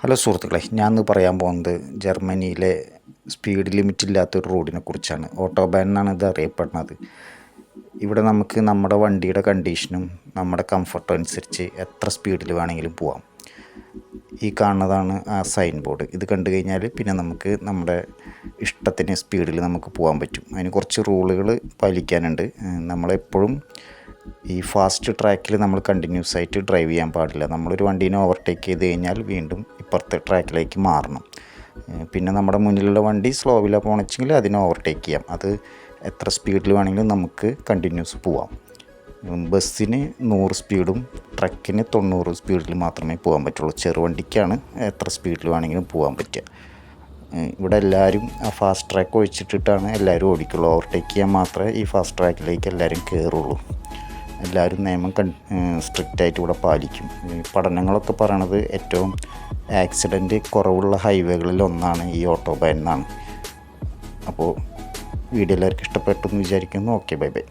Hello സുഹൃത്തുക്കളെ, ഞാൻ ഇന്ന് പറയാൻ പോകുന്നത് ജർമ്മനിയിലെ സ്പീഡ് ലിമിറ്റ് ഇല്ലാത്തൊരു റോഡിനെ കുറിച്ചാണ്. ഓട്ടോബാൻ എന്നാണ് ഇത് അറിയപ്പെടുന്നത്. ഇവിടെ നമുക്ക് നമ്മുടെ വണ്ടിയുടെ കണ്ടീഷനും നമ്മുടെ കംഫർട്ടും അനുസരിച്ച് എത്ര സ്പീഡിൽ വേണമെങ്കിലും പോവാം. ഈ കാണുന്നതാണ് ആ സൈൻ ബോർഡ്. ഇത് കണ്ടു കഴിഞ്ഞാൽ പിന്നെ നമുക്ക് നമ്മുടെ ഇഷ്ടത്തിന് സ്പീഡിൽ നമുക്ക് പോകാൻ പറ്റും. അതിന് കുറച്ച് റൂളുകൾ പാലിക്കാനുണ്ട്. നമ്മളെപ്പോഴും ഈ ഫാസ്റ്റ് ട്രാക്കിൽ നമ്മൾ കണ്ടിന്യൂസ് ആയിട്ട് ഡ്രൈവ് ചെയ്യാൻ പാടില്ല. നമ്മളൊരു വണ്ടീനെ ഓവർടേക്ക് ചെയ്ത് കഴിഞ്ഞാൽ വീണ്ടും ഇപ്പുറത്തെ ട്രാക്കിലേക്ക് മാറണം. പിന്നെ നമ്മുടെ മുന്നിലുള്ള വണ്ടി സ്ലോവിലാണ് പോകണമെങ്കിൽ അതിനെ ഓവർടേക്ക് ചെയ്യാം. അത് എത്ര സ്പീഡിൽ വേണമെങ്കിലും നമുക്ക് കണ്ടിന്യൂസ് പോവാം. ബസ്സിന് 100 സ്പീഡും ട്രക്കിന് 90 സ്പീഡിൽ മാത്രമേ പോകാൻ പറ്റുള്ളൂ. ചെറുവണ്ടിക്കാണ് എത്ര സ്പീഡിൽ വേണമെങ്കിലും പോകാൻ പറ്റുക. ഇവിടെ എല്ലാവരും ആ ഫാസ്റ്റ് ട്രാക്ക് ഒഴിച്ചിട്ടിട്ടാണ് എല്ലാവരും ഓടിക്കുള്ളൂ. ഓവർടേക്ക് ചെയ്യാൻ മാത്രമേ ഈ ഫാസ്റ്റ് ട്രാക്കിലേക്ക് എല്ലാവരും കയറുള്ളൂ. എല്ലാവരും നിയമം സ്ട്രിക്റ്റായിട്ട് ഇവിടെ പാലിക്കും. പഠനങ്ങളൊക്കെ പറയണത് ഏറ്റവും ആക്സിഡൻറ്റ് കുറവുള്ള ഹൈവേകളിൽ ഒന്നാണ് ഈ ഓട്ടോബാൻ എന്നാണ്. അപ്പോൾ വീഡിയോ എല്ലാവർക്കും ഇഷ്ടപ്പെട്ടു എന്ന് വിചാരിക്കുന്നു. Okay, bye bye.